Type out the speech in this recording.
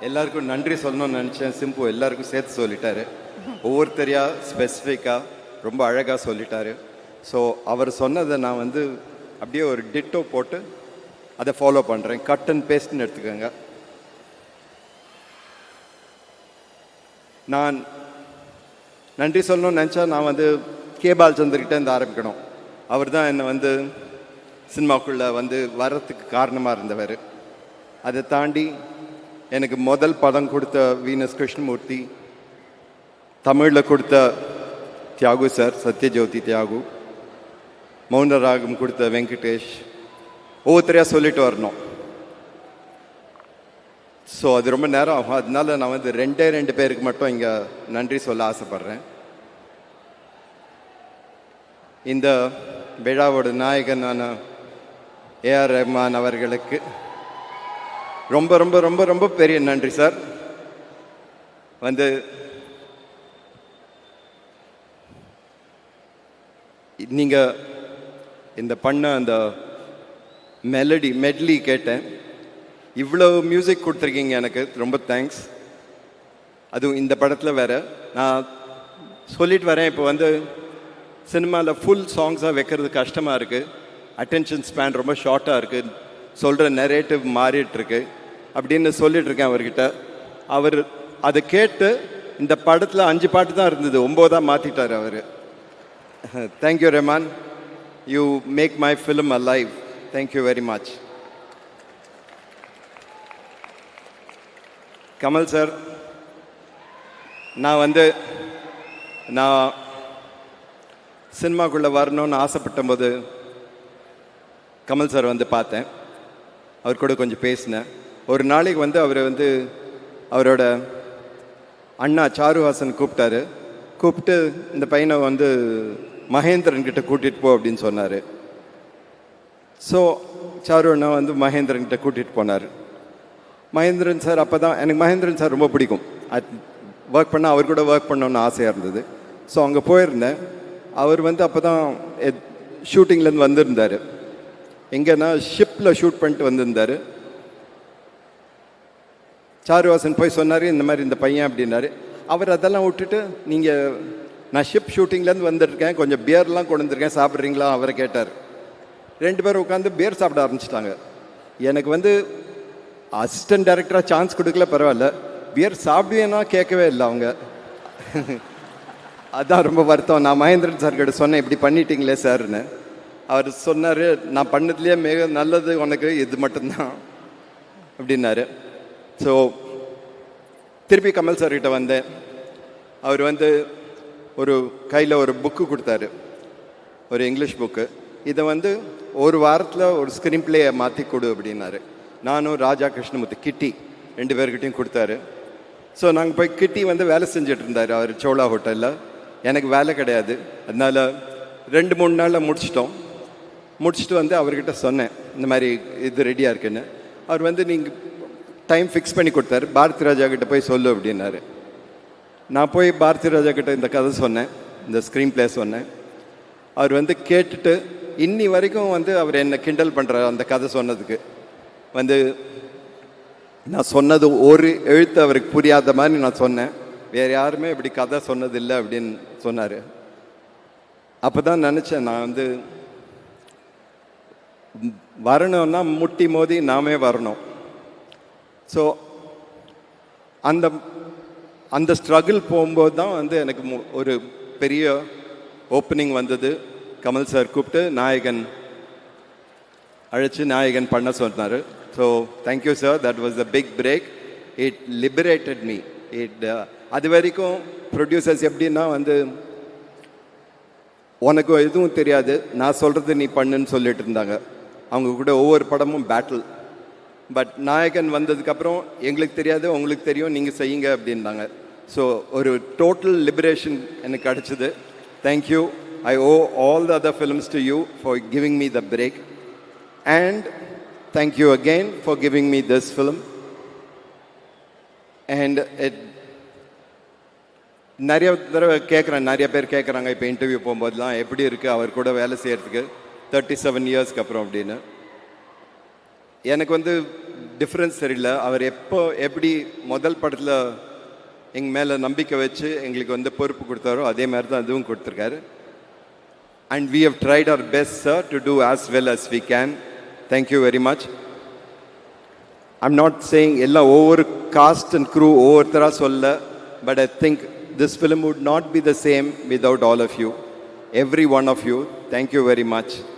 எல்லாருக்கும் நன்றி சொல்லணும்னு நினச்சேன். சிம்பு எல்லாருக்கும் சேர்த்து சொல்லிட்டாரு. ஒவ்வொருத்தரையா ஸ்பெசிஃபிக்காக ரொம்ப அழகாக சொல்லிட்டாரு. ஸோ அவர் சொன்னதை நான் வந்து அப்படியே ஒரு டிட்டோ போட்டு அதை ஃபாலோ பண்ணுறேன். கட் அண்ட் பேஸ்ட்னு எடுத்துக்கோங்க. நான் நன்றி சொல்லணும்னு நினச்சா நான் வந்து கே பாலச்சந்தர்கிட்ட இருந்து ஆரம்பிக்கணும். அவர் தான் என்னை வந்து சினிமாக்குள்ளே வந்து வர்றதுக்கு காரணமாக இருந்தவர். அதை தாண்டி எனக்கு முதல் படம் கொடுத்த வீனஸ் கிருஷ்ணமூர்த்தி, தமிழில் கொடுத்த தியாகு சார், சத்யஜோதி தியாகு, மௌனராகம் கொடுத்த வெங்கடேஷ், ஒவ்வொருத்தரையாக சொல்லிட்டு வரணும். ஸோ அது ரொம்ப நேரம் ஆகும். அதனால நான் வந்து ரெண்டு பேருக்கு மட்டும் இங்கே நன்றி சொல்ல ஆசைப்பட்றேன். இந்த விழாவோட நாயகனான ஏஆர் ரஹ்மான் அவர்களுக்கு ரொம்ப ரொம்ப ரொம்ப ரொம்ப பெரிய நன்றி சார். வந்து நீங்கள் இந்த பண்ண அந்த மெட்லி கேட்டேன். இவ்வளோ மியூசிக் கொடுத்துருக்கீங்க, எனக்கு ரொம்ப தேங்க்ஸ். அதுவும் இந்த படத்தில் வேறு நான் சொல்லிட்டு வரேன். இப்போ வந்து சினிமாவில் ஃபுல் சாங்ஸாக வைக்கிறது கஷ்டமாக இருக்குது. அட்டென்ஷன் ஸ்பேன் ரொம்ப ஷார்ட்டாக இருக்குது. சொல்கிற நரேட்டிவ் மாறிட்டுருக்கு அப்படின்னு சொல்லிகிட்ருக்கேன் அவர்கிட்ட. அவர் அதை கேட்டு இந்த படத்தில் 5 பாட்டு தான் இருந்தது, 9 மாற்றிட்டார் அவர். Thank you Rahman, you make my film alive. Thank you very much. Kamal sir, நான் சினிமாக்குள்ளே வரணும்னு ஆசைப்பட்ட போது கமல் சார் வந்து பார்த்தேன். அவர் கூட கொஞ்சம் பேசினேன். ஒரு நாளைக்கு வந்து அவர் வந்து அவரோட அண்ணா சாருஹாசன் கூப்பிட்டு இந்த பையனை வந்து மகேந்திரன் கிட்ட கூட்டிகிட்டு போ அப்படின்னு சொன்னார். ஸோ சாரு அண்ணா வந்து மகேந்திரன் கிட்ட கூட்டிகிட்டு போனார். மகேந்திரன் சார் அப்போ தான் எனக்கு மகேந்திரன் சார் ரொம்ப பிடிக்கும். ஒர்க் பண்ணால் அவர் கூட ஒர்க் பண்ணணுன்னு ஆசையாக இருந்தது. ஸோ அங்கே போயிருந்தேன். அவர் வந்து அப்போ தான் ஷூட்டிங்லேருந்து வந்திருந்தார். எங்கன்னா ஷிப்பில் ஷூட் பண்ணிட்டு வந்திருந்தார். சாருவாசன் போய் சொன்னார், இந்த மாதிரி இந்த பையன் அப்படின்னாரு. அவர் அதெல்லாம் விட்டுட்டு, நீங்கள் நான் ஷிப் ஷூட்டிங்லேருந்து வந்துருக்கேன், கொஞ்சம் பியர்லாம் கொண்டு வந்திருக்கேன், சாப்பிட்றீங்களா அவரை கேட்டார். 2 பேரும் உட்காந்து பியர் சாப்பிட ஆரம்பிச்சிட்டாங்க. எனக்கு வந்து அசிஸ்டன்ட் டைரக்டராக சான்ஸ் கொடுக்கல, பரவாயில்ல, பியர் சாப்பிடுவேன்னா கேட்கவே இல்லை அவங்க. அதான் ரொம்ப வருத்தம். நான் மகேந்திரன் சார்கிட்ட சொன்னேன், இப்படி பண்ணிட்டீங்களே சார்னு. அவர் சொன்னார், நான் பண்ணதுலேயே மிக நல்லது உனக்கு இது மட்டும்தான் அப்படின்னாரு. ஸோ திருப்பி கமல் சார்கிட்ட வந்தேன். அவர் வந்து ஒரு கையில் ஒரு புக்கு கொடுத்தாரு, ஒரு இங்கிலீஷ் புக்கு. இதை வந்து ஒரு வாரத்தில் ஒரு ஸ்க்ரீன் பிளேயை மாற்றி கொடு அப்படின்னாரு. நானும் ராஜா கிருஷ்ணமூர்த்தி, கிட்டி 2 பேர்கிட்டையும் கொடுத்தாரு. ஸோ நாங்கள் போய் கிட்டி வந்து வேலை செஞ்சுட்டு இருந்தார் அவர் சோழா ஹோட்டலில். எனக்கு வேலை கிடையாது, அதனால் 2-3 நாளில் முடிச்சுட்டு வந்து அவர்கிட்ட சொன்னேன், இந்த மாதிரி இது ரெடியாக இருக்குன்னு. அவர் வந்து நீங்கள் டைம் ஃபிக்ஸ் பண்ணி கொடுத்தாரு. பாரதி ராஜா கிட்ட போய் சொல்லு அப்படின்னாரு. நான் போய் பாரதி ராஜா கிட்ட இந்த கதை சொன்னேன், இந்த ஸ்க்ரீன் பிளே சொன்னேன். அவர் வந்து கேட்டுட்டு இன்னி வரைக்கும் வந்து அவர் என்னை கிண்டல் பண்ணுறாரு அந்த கதை சொன்னதுக்கு. வந்து நான் சொன்னது ஒரு எழுத்து அவருக்கு புரியாத மாதிரி நான் சொன்னேன். வேறு யாருமே இப்படி கதை சொன்னதில்லை அப்படின்னு சொன்னார். அப்போ தான் நினச்சேன், நான் வந்து வரணும்னா முட்டி மோதி நாமே வரணும். ஸோ அந்த ஸ்ட்ரகிள் போகும்போது தான் வந்து எனக்கு ஒரு பெரிய ஓப்பனிங் வந்தது. கமல் சார் கூப்பிட்டு நாயகன் பண்ண சொன்னார். So thank you sir, that was a big break. It liberated me. அது வரைக்கும் ப்ரொடியூசர்ஸ் எப்படின்னா வந்து உனக்கு எதுவும் தெரியாது, நான் சொல்கிறது நீ பண்ணுன்னு சொல்லிட்டு இருந்தாங்க. அவங்க கூட ஒவ்வொரு படமும் பேட்டில். பட் நாயகன் வந்ததுக்கப்புறம் எங்களுக்கு தெரியாது, உங்களுக்கு தெரியும், நீங்கள் செய்யுங்க அப்படின்னாங்க. ஸோ ஒரு டோட்டல் லிபரேஷன் எனக்கு கிடச்சிது. Thank you. I owe all the other films to you for giving me the break. And thank you again for giving me this film. அண்ட் நிறைய தடவை நிறைய பேர் கேட்குறாங்க இப்போ இன்டர்வியூ போகும்போதெல்லாம், எப்படி இருக்குது அவர் கூட வேலை செய்கிறதுக்கு 37 இயர்ஸ்க்கு அப்புறம் அப்படின்னு. எனக்கு வந்து டிஃப்ரென்ஸ் தெரியல. அவர் எப்படி முதல் படத்தில் எங்கள் மேலே நம்பிக்கை வச்சு எங்களுக்கு வந்து பொறுப்பு கொடுத்தாரோ அதே மாதிரி தான் அதுவும் கொடுத்துருக்காரு. And we have tried our best, sir, to do as well as we can. Thank you very much. I'm not saying ella over cast and crew over solla, but I think this film would not be the same without all of you. Every one of you. Thank you very much.